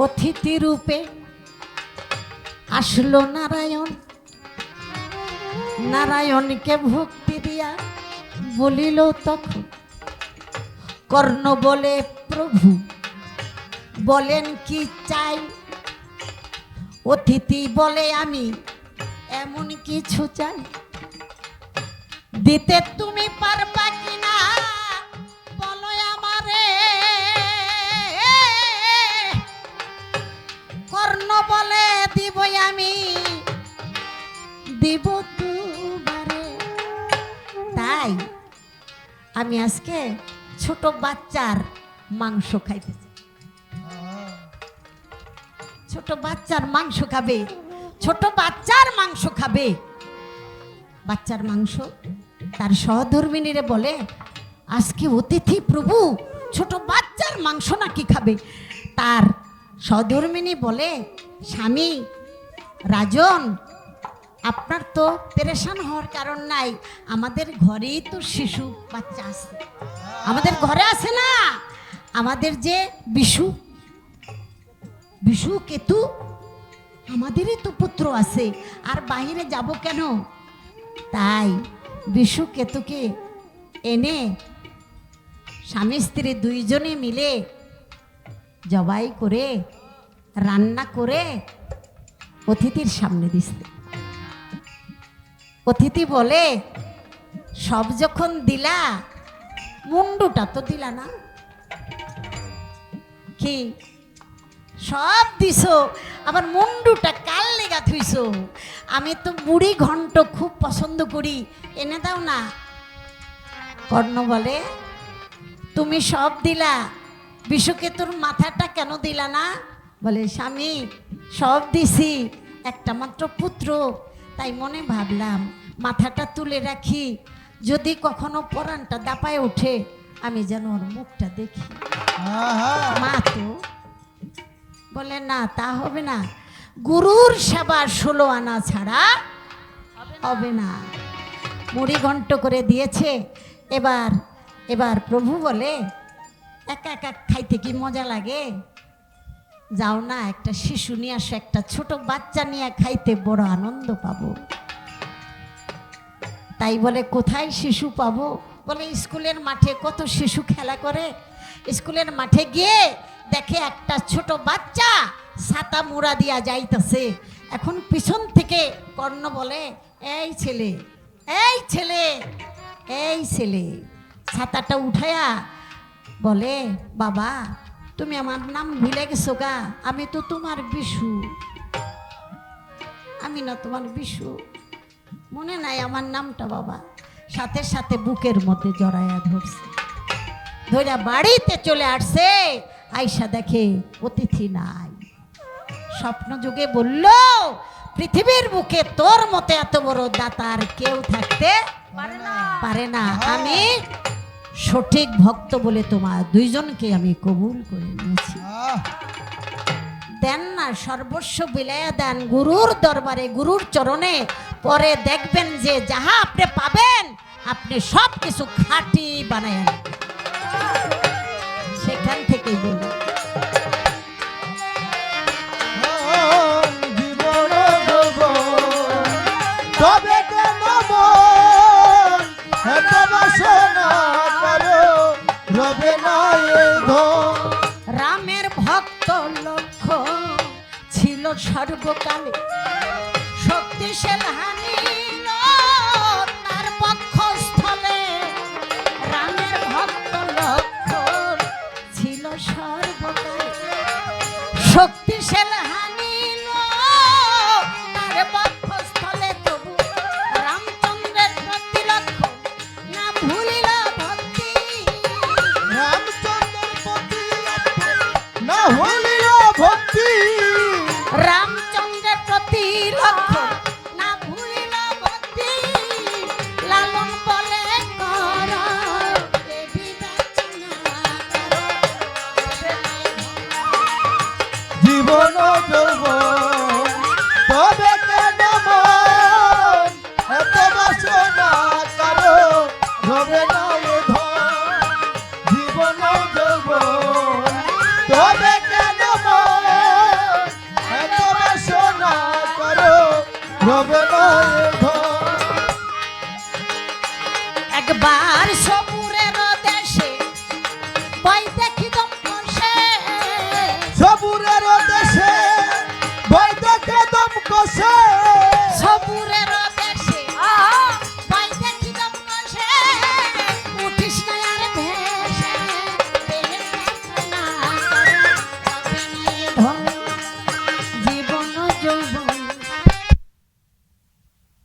অতিথি রূপে আসলো নারায়ণ, নারায়ণকে ভক্তি দিয়া বলিল তখন কর্ণ বলে প্রভু বলেন কি চাই। অতিথি বলে আমি এমন কিছু চাই, দিতে তুমি পারবা কিনা বলো আমারে। কর্ণ বলে দিব আমি, দিব দুবারে। তাই আমি আজকে ছোট বাচ্চার মাংস খাইতেছি। ছোট বাচ্চার মাংস খাবে, ছোট বাচ্চার মাংস খাবে। বাচ্চার মাংস তার সহধর্মিনীরে বলে আজকে অতিথি প্রভু ছোট বাচ্চার মাংস নাকি খাবে। তার সহধর্মিনী বলে স্বামী রাজন, আপনার তো পেরেশান হওয়ার কারণ নাই, আমাদের ঘরেই তো শিশু বাচ্চা আছে, আমাদের ঘরে আছে না আমাদের যে বিশু বিশু কেতু, আমাদেরই তো পুত্র আছে, আর বাহিরে যাব কেন। তাই বিশু কেতুকে এনে স্বামী স্ত্রী দুইজনে মিলে জবাই করে রান্না করে অতিথির সামনে দিচ্ছে। অতিথি বলে সব যখন দিলা মুন্ডুটা তো দিলা না, কি সব দিছো আবার মুন্ডুটা কাল লেগা থুইছো। আমি তো বুড়ি ঘন্ট খুব পছন্দ করি, এনে দাও না। কর্ণ বলে তুমি সব দিলা, বিশুকে তোর মাথাটা কেন দিলা না। বলে স্বামী সব দিছি, একটা মাত্র পুত্র, তাই মনে ভাবলাম মাথাটা তুলে রাখি, যদি কখনো পরানটা দাপায় ওঠে আমি যেন ওর মুখটা দেখি। মা তো বলে না তা হবে না, গুরুর সেবা 16 আনা ছাড়া হবে না। মুড়ি ঘন্ট করে দিয়েছে। এবার এবার প্রভু বলে একা একা খাইতে কি মজা লাগে, যাও না একটা শিশু নিয়ে আসো, একটা ছোট বাচ্চা নিয়ে খাইতে বড় আনন্দ পাবো। তাই বলে কোথায় শিশু পাবো, বলে স্কুলের মাঠে কত শিশু খেলা করে। স্কুলের মাঠে গিয়ে দেখে একটা ছোট বাচ্চা ছাতা মুড়া দিয়া যাইতেছে। এখন পিছন থেকে কর্ণ বলে এই ছেলে এই ছেলে এই ছেলে, ছাতাটা উঠায়া বলে বাবা তুমি আমার নাম ভুলে গেছো গা, আমি তো তোমার বিশু, আমি না তোমার বিশু, মনে নাই আমার নামটা বাবা। সাথে সাথে বুকের মধ্যে জড়াইয়া ধরছে, ধইরা বাড়িতে চলে আসছে। আয়সা দেখে অতিথি নাই। স্বপ্ন যুগে বলল পৃথিবীর বুকে তোর মতো এত বড় দাতার কেউ থাকতে পারে না। আমি সঠিক ভক্ত বলে তোমার দুইজনকে আমি কবুল করে নিয়েছি। দেন না সর্বস্ব বিলাইয়া দেন গুরুর দরবারে, গুরুর চরণে, পরে দেখবেন যে যাহা আপনি পাবেন আপনি সব কিছু খাঁটি বানায়। সেখান থেকেই বলুন রামের ভক্ত লক্ষ্য ছিল সর্বকালে, শক্তিশাল হানিল তার বক্ষস্থলে। রামের ভক্ত লক্ষ্য ছিল সর্বকালে, শক্তিশাল হানিল তার বক্ষস্থলে। তবু রামচন্দ্রের প্রতি লক্ষ্য না ভুলিল ভক্তি, রামচন্দ্রের প্রতি না ভুলিল ভক্তি, রামচন্দ্রের প্রতি লক্ষ্য না ভুলিল ভক্তি। লালন বলে কর জীবন যৌবন তবে কেন মন এত বাসনা কারো রবে না ধন। জীবন যৌবন তবে কেন মন রবে না এ ঘর। একবার সব